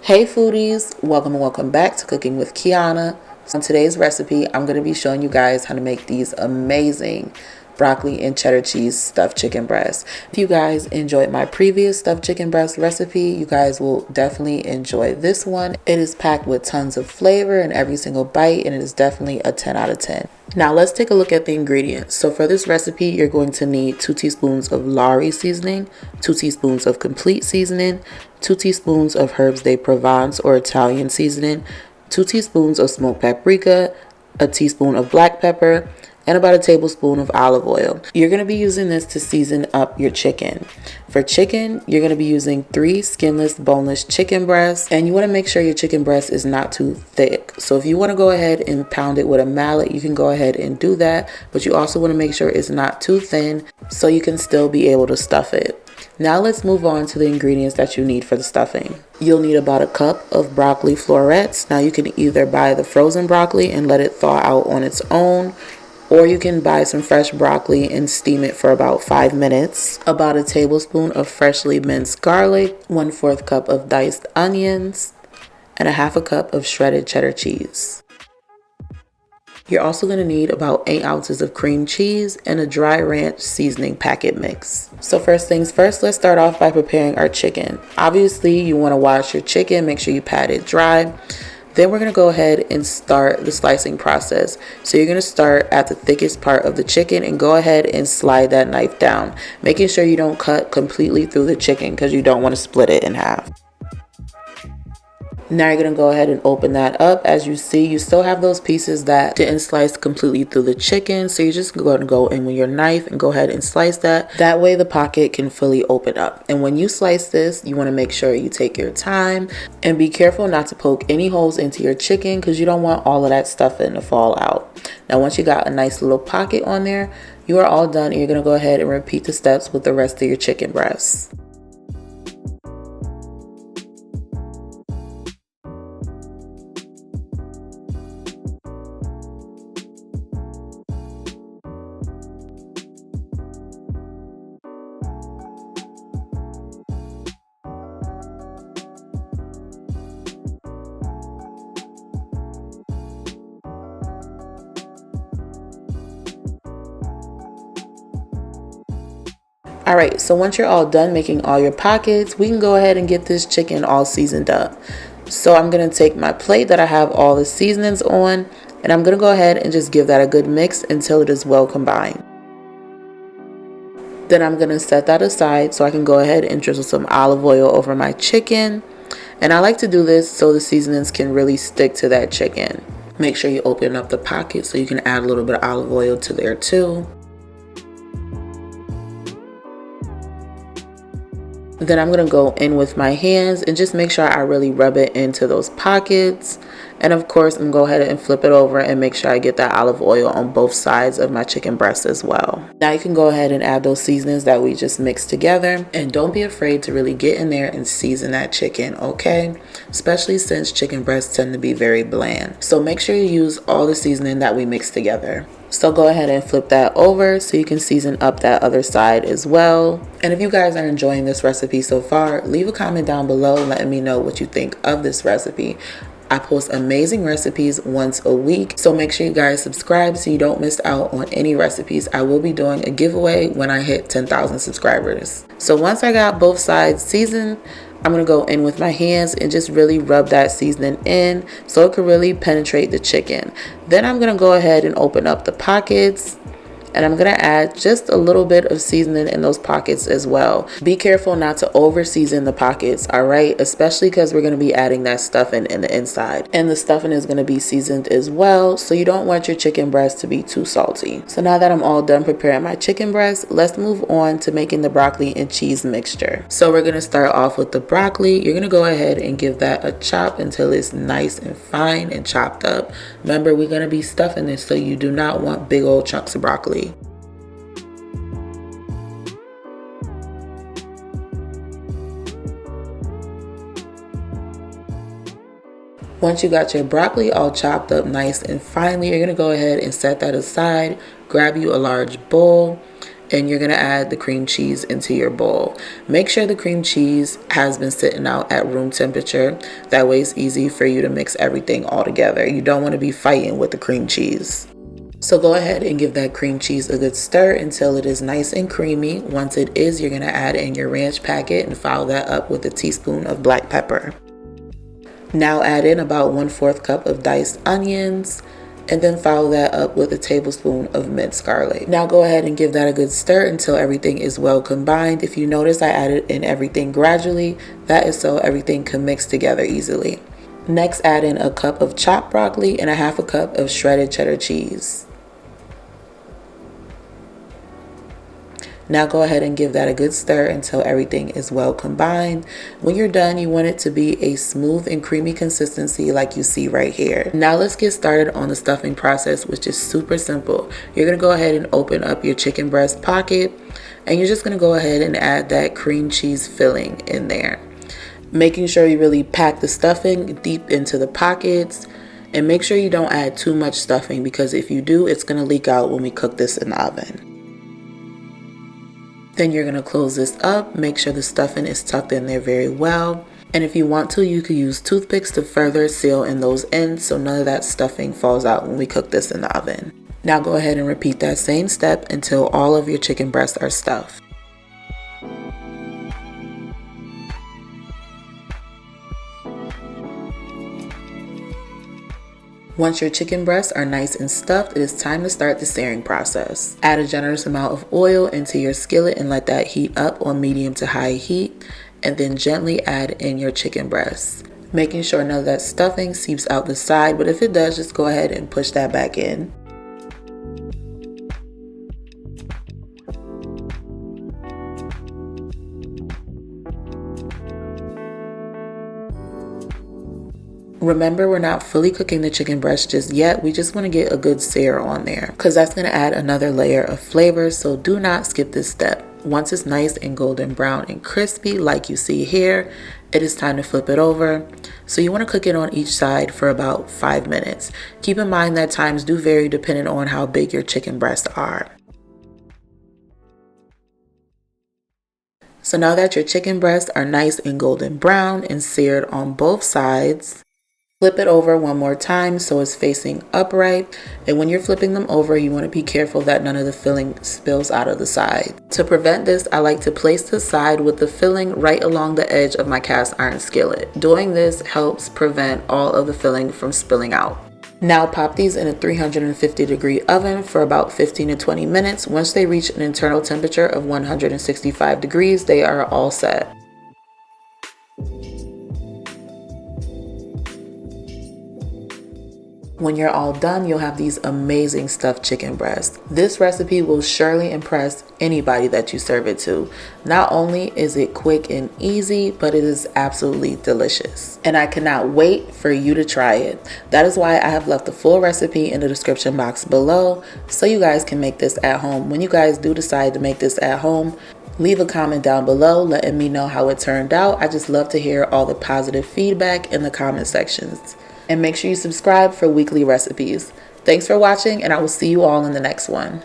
Hey foodies, welcome and welcome back to Cooking with Kiana. So in today's recipe, I'm going to be showing you guys how to make these amazing broccoli and cheddar cheese stuffed chicken breasts. If you guys enjoyed my previous stuffed chicken breast recipe, you guys will definitely enjoy this one. It is packed with tons of flavor in every single bite, and it is definitely a 10 out of 10. Now let's take a look at the ingredients. So for this recipe, you're going to need 2 teaspoons of Lawrys seasoning, 2 teaspoons of complete seasoning, 2 teaspoons of herbs de Provence or Italian seasoning, 2 teaspoons of smoked paprika, a teaspoon of black pepper, and about a tablespoon of olive oil. You're going to be using this to season up your chicken. For chicken, you're going to be using 3 skinless, boneless chicken breasts, and you want to make sure your chicken breast is not too thick. So if you want to go ahead and pound it with a mallet, you can go ahead and do that, but you also want to make sure it's not too thin so you can still be able to stuff it. Now let's move on to the ingredients that you need for the stuffing. You'll need about a cup of broccoli florets. Now you can either buy the frozen broccoli and let it thaw out on its own, or you can buy some fresh broccoli and steam it for about 5 minutes. About a tablespoon of freshly minced garlic, 1/4 cup of diced onions, and a 1/2 cup of shredded cheddar cheese. You're also going to need about 8 ounces of cream cheese and a dry ranch seasoning packet mix. So first things first, let's start off by preparing our chicken. Obviously, you want to wash your chicken, make sure you pat it dry. Then we're going to go ahead and start the slicing process. So you're going to start at the thickest part of the chicken and go ahead and slide that knife down, making sure you don't cut completely through the chicken because you don't want to split it in half. Now you're going to go ahead and open that up. As you see, you still have those pieces that didn't slice completely through the chicken. So you're just going to go in with your knife and go ahead and slice that. That way the pocket can fully open up. And when you slice this, you want to make sure you take your time and be careful not to poke any holes into your chicken because you don't want all of that stuffing to fall out. Now once you got a nice little pocket on there, you are all done, and you're going to go ahead and repeat the steps with the rest of your chicken breasts. Alright, so once you're all done making all your pockets, we can go ahead and get this chicken all seasoned up. So I'm going to take my plate that I have all the seasonings on, and I'm going to go ahead and just give that a good mix until it is well combined. Then I'm going to set that aside so I can go ahead and drizzle some olive oil over my chicken. And I like to do this so the seasonings can really stick to that chicken. Make sure you open up the pocket so you can add a little bit of olive oil to there too. Then I'm going to go in with my hands and just make sure I really rub it into those pockets. And of course, I'm going to go ahead and flip it over and make sure I get that olive oil on both sides of my chicken breast as well. Now you can go ahead and add those seasonings that we just mixed together. And don't be afraid to really get in there and season that chicken, okay? Especially since chicken breasts tend to be very bland. So make sure you use all the seasoning that we mixed together. So go ahead and flip that over so you can season up that other side as well. And if you guys are enjoying this recipe so far, leave a comment down below letting me know what you think of this recipe. I post amazing recipes once a week, so make sure you guys subscribe so you don't miss out on any recipes. I will be doing a giveaway when I hit 10,000 subscribers. So once I got both sides seasoned, I'm going to go in with my hands and just really rub that seasoning in so it can really penetrate the chicken. Then I'm going to go ahead and open up the pockets, and I'm going to add just a little bit of seasoning in those pockets as well. Be careful not to over season the pockets, alright? Especially because we're going to be adding that stuffing in the inside. And the stuffing is going to be seasoned as well, so you don't want your chicken breast to be too salty. So now that I'm all done preparing my chicken breast, let's move on to making the broccoli and cheese mixture. So we're going to start off with the broccoli. You're going to go ahead and give that a chop until it's nice and fine and chopped up. Remember, we're going to be stuffing this, so you do not want big old chunks of broccoli. Once you got your broccoli all chopped up nice and finely, you're going to go ahead and set that aside. Grab you a large bowl and you're going to add the cream cheese into your bowl. Make sure the cream cheese has been sitting out at room temperature. That way it's easy for you to mix everything all together. You don't want to be fighting with the cream cheese. So go ahead and give that cream cheese a good stir until it is nice and creamy. Once it is, you're going to add in your ranch packet and follow that up with a teaspoon of black pepper. Now add in about 1/4 cup of diced onions, and then follow that up with a tablespoon of minced garlic. Now go ahead and give that a good stir until everything is well combined. If you notice, I added in everything gradually. That is so everything can mix together easily. Next, add in a cup of chopped broccoli and a 1/2 cup of shredded cheddar cheese. Now go ahead and give that a good stir until everything is well combined. When you're done, you want it to be a smooth and creamy consistency like you see right here. Now let's get started on the stuffing process, which is super simple. You're going to go ahead and open up your chicken breast pocket, and you're just going to go ahead and add that cream cheese filling in there. Making sure you really pack the stuffing deep into the pockets, and make sure you don't add too much stuffing, because if you do, it's going to leak out when we cook this in the oven. Then you're going to close this up, make sure the stuffing is tucked in there very well. And if you want to, you could use toothpicks to further seal in those ends so none of that stuffing falls out when we cook this in the oven. Now go ahead and repeat that same step until all of your chicken breasts are stuffed. Once your chicken breasts are nice and stuffed, it is time to start the searing process. Add a generous amount of oil into your skillet and let that heat up on medium to high heat, and then gently add in your chicken breasts. Making sure none of that stuffing seeps out the side, but if it does, just go ahead and push that back in. Remember, we're not fully cooking the chicken breast just yet. We just want to get a good sear on there, because that's going to add another layer of flavor, so do not skip this step. Once it's nice and golden brown and crispy like you see here, it is time to flip it over. So you want to cook it on each side for about 5 minutes. Keep in mind that times do vary depending on how big your chicken breasts are. So now that your chicken breasts are nice and golden brown and seared on both sides, flip it over one more time so it's facing upright. And when you're flipping them over, you want to be careful that none of the filling spills out of the side. To prevent this, I like to place the side with the filling right along the edge of my cast iron skillet. Doing this helps prevent all of the filling from spilling out. Now pop these in a 350-degree oven for about 15 to 20 minutes. Once they reach an internal temperature of 165 degrees, they are all set. When you're all done, you'll have these amazing stuffed chicken breasts. This recipe will surely impress anybody that you serve it to. Not only is it quick and easy, but it is absolutely delicious. And I cannot wait for you to try it. That is why I have left the full recipe in the description box below, so you guys can make this at home. When you guys do decide to make this at home, leave a comment down below letting me know how it turned out. I just love to hear all the positive feedback in the comment sections. And make sure you subscribe for weekly recipes. Thanks for watching, and I will see you all in the next one.